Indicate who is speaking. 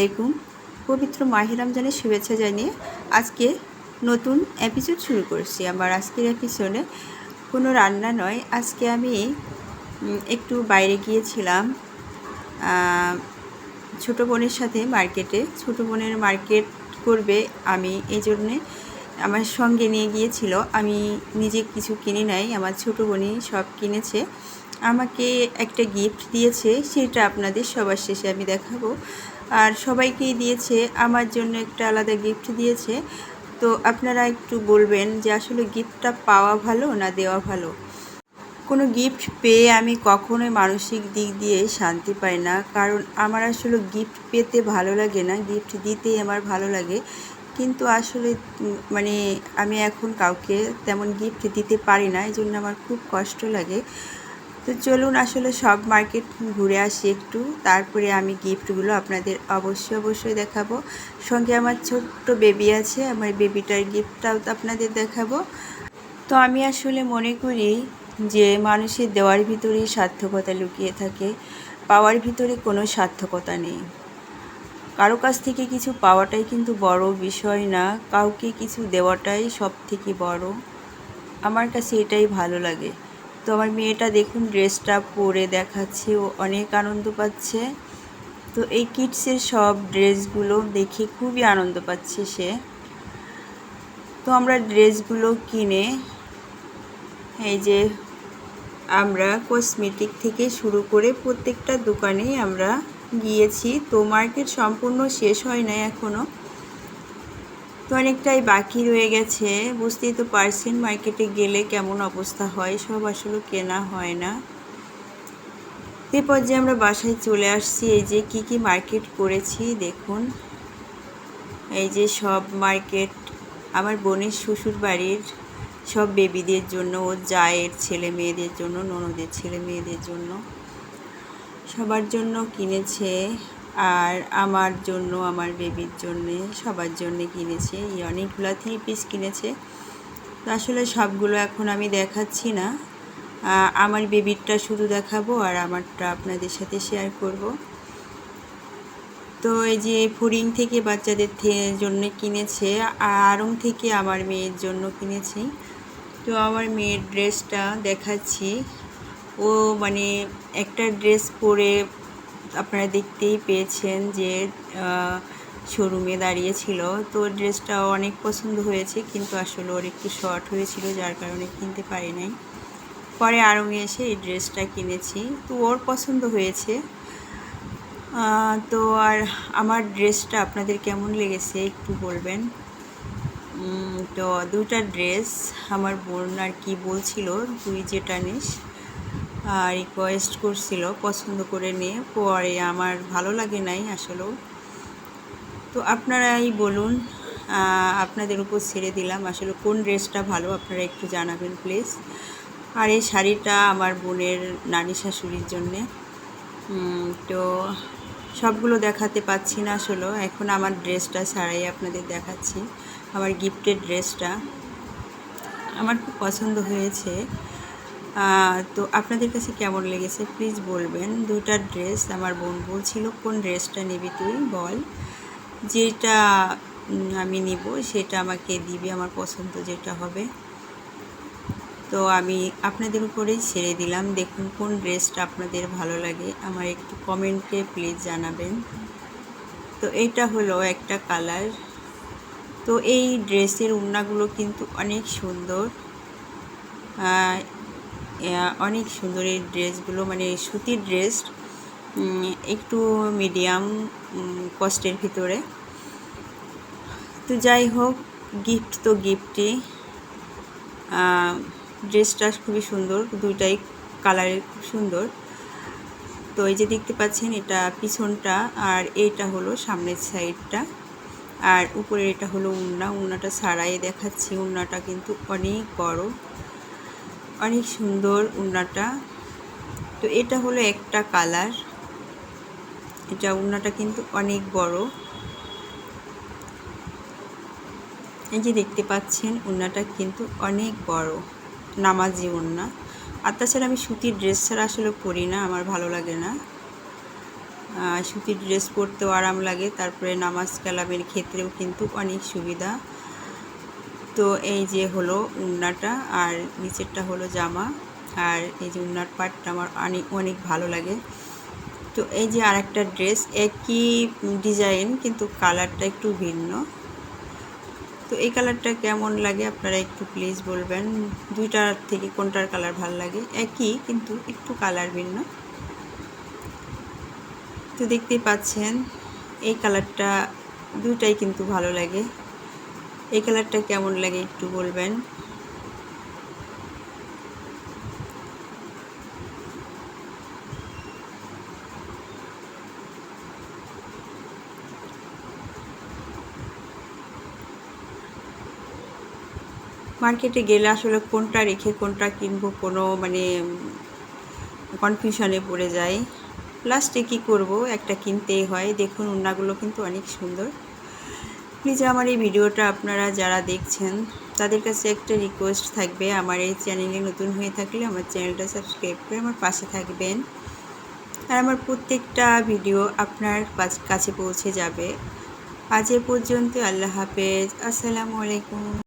Speaker 1: আলাইকুম। পবিত্র মাহে রমজানের শুভেচ্ছা জানিয়ে আজকে নতুন এপিসোড শুরু করছি। আমার আজকের এপিসোডে কোনো রান্না নয়, আজকে আমি একটু বাইরে গিয়েছিলাম ছোটো বোনের সাথে মার্কেটে। ছোটো বোনের মার্কেট করবে, আমি এই জন্যে আমার সঙ্গে নিয়ে গিয়েছিল। আমি নিজে কিছু কিনি নাই, আমার ছোটো বোনই সব কিনেছে। আমাকে একটা গিফট দিয়েছে, সেটা আপনাদের সবার শেষে আমি দেখাবো। আর সবাইকেই দিয়েছে, আমার জন্য একটা আলাদা গিফট দিয়েছে। তো আপনারা একটু বলবেন যে আসলে গিফটটা পাওয়া ভালো না দেওয়া ভালো। কোনো গিফট পেয়ে আমি কখনোই মানসিক দিক দিয়ে শান্তি পাই না, কারণ আমার আসলে গিফট পেতে ভালো লাগে না, গিফট দিতেই আমার ভালো লাগে। কিন্তু আসলে আমি এখন কাউকে তেমন গিফট দিতে পারি না, এই জন্য আমার খুব কষ্ট লাগে। তো চলুন আসলে সব মার্কেট ঘুরে আসি একটু, তারপরে আমি গিফটগুলো আপনাদের অবশ্যই দেখাবো। সঙ্গে আমার ছোট্ট বেবি আছে, আমার বেবিটার গিফটটাও তো আপনাদের দেখাবো। তো আমি আসলে মনে করি যে মানুষের দেওয়ার ভিতরেই সার্থকতা লুকিয়ে থাকে, পাওয়ার ভিতরে কোনো সার্থকতা নেই। কারো কাছ থেকে কিছু পাওয়াটাই কিন্তু বড় বিষয় না, কাউকে কিছু দেওয়াটাই সব থেকে বড়। আমার কাছে এটাই ভালো লাগে। তো আমার মেয়েটা দেখুন ড্রেসটা পরে দেখাচ্ছে, ও অনেক আনন্দ পাচ্ছে। তো এই কিডসের সব ড্রেসগুলো দেখে খুবই আনন্দ পাচ্ছে সে। তো আমরা ড্রেসগুলো কিনে এই যে আমরা কসমেটিক থেকে শুরু করে প্রত্যেকটা দোকানেই আমরা গিয়েছি। তো মার্কেট সম্পূর্ণ শেষ হয় নাই এখনও, তো অনেকটাই বাকি রয়ে গেছে। বুঝতেই তো পারছেন মার্কেটে গেলে কেমন অবস্থা হয়, সব আসলে কেনা হয় না। এরপর যে আমরা বাসায় চলে আসছি, এই যে কি মার্কেট করেছি দেখুন। এই যে সব মার্কেট আমার বোনের শ্বশুর বাড়ির সব বেবিদের জন্য, ও জায়ের ছেলে মেয়েদের জন্য, ননদের ছেলে মেয়েদের জন্য, সবার জন্য কিনেছে। আর আমার জন্য, আমার বেবির জন্যে, সবার জন্যে কিনেছে। অনেকগুলো 3 পিস কিনেছে। তো আসলে সবগুলো এখন আমি দেখাচ্ছি না, আমার বেবিরটা শুধু দেখাবো আর আমারটা আপনাদের সাথে শেয়ার করব। তো এই যে ফড়িং থেকে বাচ্চাদের জন্য কিনেছে, আর আড়ং থেকে আমার মেয়ের জন্য কিনেছি। তো আমার মেয়ের ড্রেসটা দেখাচ্ছি। ও একটা ড্রেস পরে আপনারা দেখতেই পেয়েছেন যে শোরুমে দাঁড়িয়েছিল। তো ড্রেসটা অনেক পছন্দ হয়েছে, কিন্তু আসলে ওর একটু শর্ট হয়েছিল, যার কারণে কিনতে পারি নাই। পরে আড়ংয়ে এসে এই ড্রেসটা কিনেছি, তো ওর পছন্দ হয়েছে। তো আর আমার ড্রেসটা আপনাদের কেমন লেগেছে একটু বলবেন। তো দুটা ড্রেস আমার বোন আর কি বলছিল, তুই যেটা নিস রিকোয়েস্ট করছিল পছন্দ করে নিয়ে, পরে আমার ভালো লাগে নাই আসলেও। তো আপনারাই বলুন, আপনাদের উপর ছেড়ে দিলাম, আসলে কোন ড্রেসটা ভালো আপনারা একটু জানাবেন প্লিজ। আর এই শাড়িটা আমার বোনের নানি শাশুড়ির জন্যে। তো সবগুলো দেখাতে পাচ্ছি না আসলে, এখন আমার ড্রেসটা ছাড়াই আপনাদের দেখাচ্ছি। আমার গিফটের ড্রেসটা আমার খুব পছন্দ হয়েছে। তো আপনাদের কাছে কেমন লেগেছে প্লিজ বলবেন। দুটা ড্রেস আমার বোন বলছিল কোন ড্রেসটা নিবি তুই বল, যেটা আমি নিব সেটা আমাকে দিবি, আমার পছন্দ যেটা হবে। তো আমি আপনাদের উপরেই ছেড়ে দিলাম, দেখুন কোন ড্রেসটা আপনাদের ভালো লাগে আমার একটু কমেন্টে প্লিজ জানাবেন। তো এইটা হলো একটা কালার। তো এই ড্রেসের ওড়নাগুলো কিন্তু অনেক সুন্দর, অনেক সুন্দর এই ড্রেসগুলো, সুতির ড্রেস, একটু মিডিয়াম কস্টের ভিতরে। তো যাই হোক, গিফট তো গিফটই। ড্রেসটা খুবই সুন্দর, দুইটাই কালারের খুব সুন্দর। তো এই যে দেখতে পাচ্ছেন এটা পিছনটা, আর এইটা হলো সামনের সাইডটা, আর উপরে এটা হলো উন্নাটা ছাড়াই দেখাচ্ছি। উন্নাটা কিন্তু অনেক বড়, অনেক সুন্দর উন্নাটা। তো এটা হলো একটা কালার, এটা উন্নাটা কিন্তু অনেক বড়। এই যে দেখতে পাচ্ছেন উন্নাটা কিন্তু অনেক বড়, নামাজি উন্না। আর তাছাড়া আমি সুতির ড্রেস ছাড়া আসলে পরি না, আমার ভালো লাগে না। সুতির ড্রেস পরতেও আরাম লাগে, তারপরে নামাজ কালামের ক্ষেত্রেও কিন্তু অনেক সুবিধা। তো এই যে হলো উন্নাটা, আর নিচেরটা হলো জামা, আর এই যে উন্নার পাটটা আমার অনেক অনেক ভালো লাগে। তো এই যে আরেকটা ড্রেস, একই ডিজাইন কিন্তু কালারটা একটু ভিন্ন। তো এই কালারটা কেমন লাগে আপনারা একটু প্লিজ বলবেন, দুইটার থেকে কোনটার কালার ভালো লাগে? একই কিন্তু একটু কালার ভিন্ন। তো দেখতেই পাচ্ছেন এই কালারটা দুইটাই কিন্তু ভালো লাগে। এই কালারটা কেমন লাগে একটু বলবেন। মার্কেটে গেলে আসলে কোনটা রেখে কোনটা কিনবো কোনো কনফিউশনে পড়ে যায়। লাস্টে কী করব, একটা কিনতেই হয়। দেখুন ওড়নাগুলো কিন্তু অনেক সুন্দর। প্লিজ আমার এই ভিডিওটা আপনারা যারা দেখছেন তাদের কাছে একটা রিকোয়েস্ট থাকবে, আমার এই চ্যানেলে নতুন হয়ে থাকলে আমার চ্যানেলটা সাবস্ক্রাইব করে আমার পাশে থাকবেন, আর আমার প্রত্যেকটা ভিডিও আপনার কাছে পৌঁছে যাবে। আজ এ পর্যন্ত, আল্লাহ হাফেজ, আসসালামু আলাইকুম।